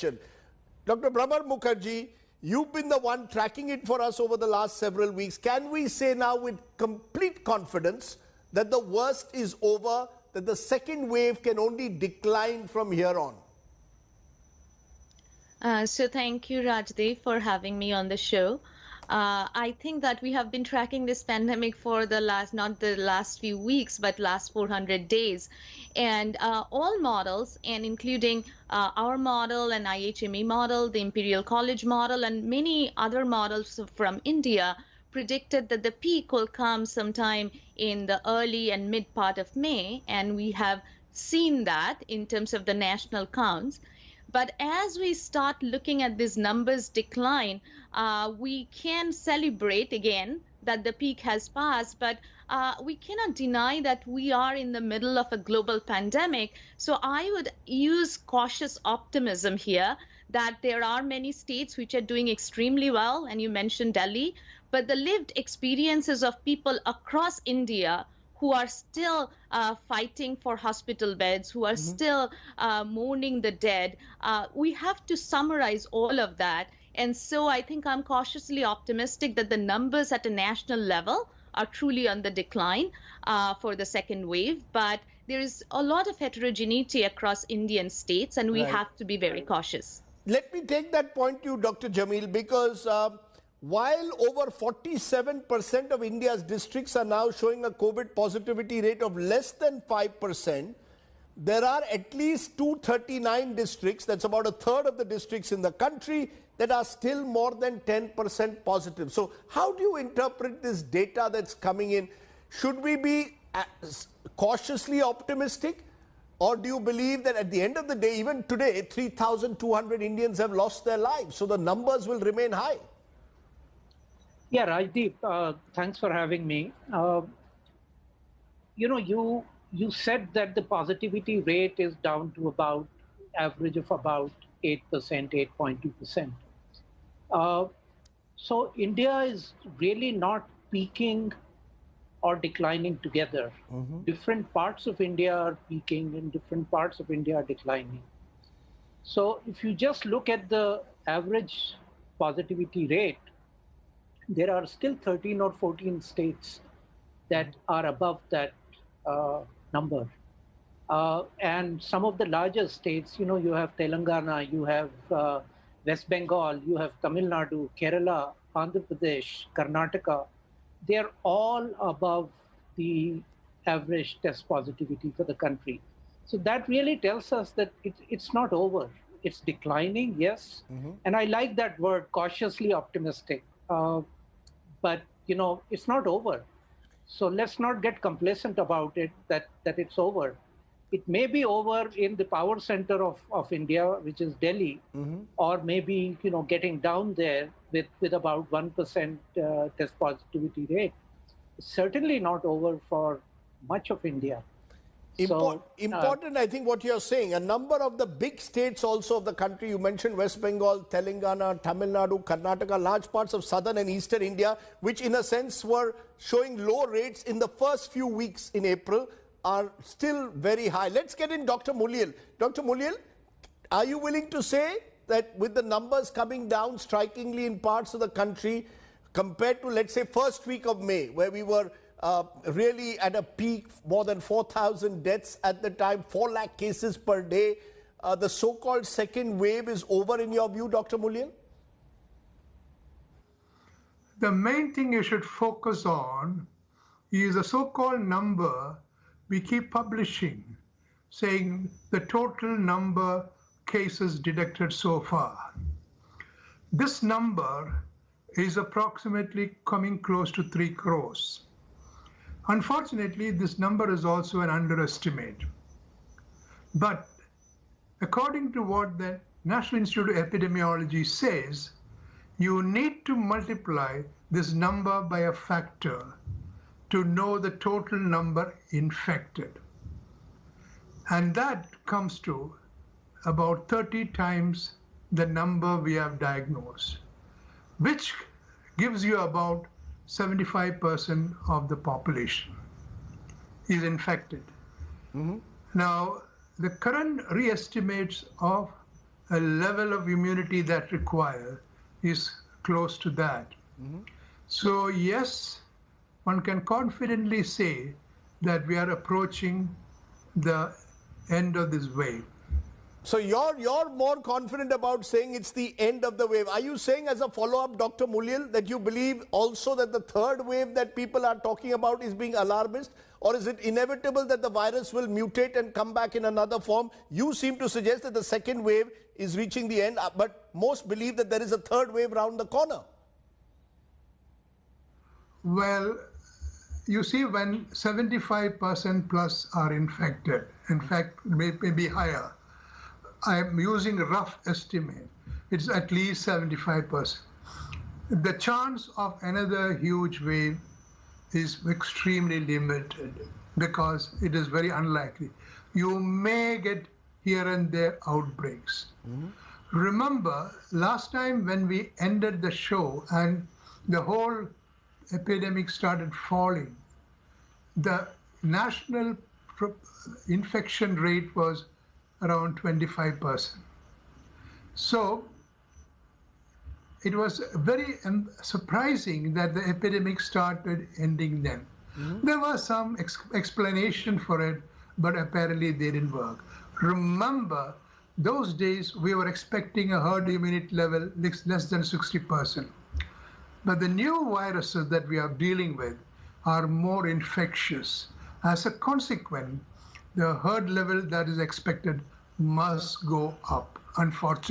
question. Dr. Bhramar Mukherjee, you've been the one tracking it for us over the last several weeks. Can we say now with complete confidence that the worst is over, that the second wave can only decline from here on? So thank you, Rajdeep, for having me on the show. I think that we have been tracking this pandemic for the last, not the last few weeks, but last 400 days. And all models, and including our model and IHME model, the Imperial College model, and many other models from India, predicted that the peak will come sometime in the early and mid part of May. And we have seen that in terms of the national counts. But as we start looking at these numbers decline, we can celebrate again that the peak has passed, but we cannot deny that we are in the middle of a global pandemic. So I would use cautious optimism here that there are many states which are doing extremely well, and you mentioned Delhi, but the lived experiences of people across India who are still fighting for hospital beds, who are still mourning the dead. We have to summarize all of that. And so I think I'm cautiously optimistic that the numbers at a national level are truly on the decline for the second wave. But there is a lot of heterogeneity across Indian states, and we have to be very cautious. Let me take that point to you, Dr. Jameel, because while over 47% of India's districts are now showing a COVID positivity rate of less than 5%, there are at least 239 districts, that's about a third of the districts in the country, that are still more than 10% positive. So how do you interpret this data that's coming in? Should we be cautiously optimistic? Or do you believe that at the end of the day, even today, 3,200 Indians have lost their lives, so the numbers will remain high? Yeah, Rajdeep, thanks for having me. You said that the positivity rate is down to about average of about 8%, 8.2%. So India is really not peaking or declining together. Different parts of India are peaking and different parts of India are declining. So if you just look at the average positivity rate, there are still 13 or 14 states that are above that number. And some of the larger states, you have Telangana, you have West Bengal, you have Tamil Nadu, Kerala, Andhra Pradesh, Karnataka. They're all above the average test positivity for the country. So that really tells us that it's not over. It's declining, yes. And I like that word, cautiously optimistic. But, it's not over. So let's not get complacent about it, that it's over. It may be over in the power center of India, which is Delhi, or maybe, getting down there with about 1% test positivity rate. It's certainly not over for much of India. Important, I think, what you're saying. A number of the big states also of the country, you mentioned West Bengal, Telangana, Tamil Nadu, Karnataka, large parts of southern and eastern India, which in a sense were showing low rates in the first few weeks in April, are still very high. Let's get in Dr. Muliyil. Dr. Muliyil, are you willing to say that with the numbers coming down strikingly in parts of the country compared to, let's say, first week of May, where we were really at a peak, more than 4,000 deaths at the time, 4 lakh cases per day. The so-called second wave is over in your view, Dr. Muliyil? The main thing you should focus on is the so-called number we keep publishing, saying the total number cases detected so far. This number is approximately coming close to 3 crores. Unfortunately, this number is also an underestimate. But according to what the National Institute of Epidemiology says, you need to multiply this number by a factor to know the total number infected. And that comes to about 30 times the number we have diagnosed, which gives you about 75% of the population is infected. Now, the current re-estimates of a level of immunity that require is close to that. So yes, one can confidently say that we are approaching the end of this wave. So you're more confident about saying it's the end of the wave. Are you saying, as a follow-up, Dr. Muliyil, that you believe also that the third wave that people are talking about is being alarmist? Or is it inevitable that the virus will mutate and come back in another form? You seem to suggest that the second wave is reaching the end, but most believe that there is a third wave round the corner. Well, you see, when 75% plus are infected, in fact, maybe higher, I'm using a rough estimate, it's at least 75%. The chance of another huge wave is extremely limited because it is very unlikely. You may get here and there outbreaks. Remember, last time when we ended the show and the whole epidemic started falling, the national infection rate was around 25%. So it was very surprising that the epidemic started ending then. There was some explanation for it, but apparently they didn't work. Remember, those days we were expecting a herd immunity level less than 60%. But the new viruses that we are dealing with are more infectious. As a consequence, the herd level that is expected must go up, unfortunately.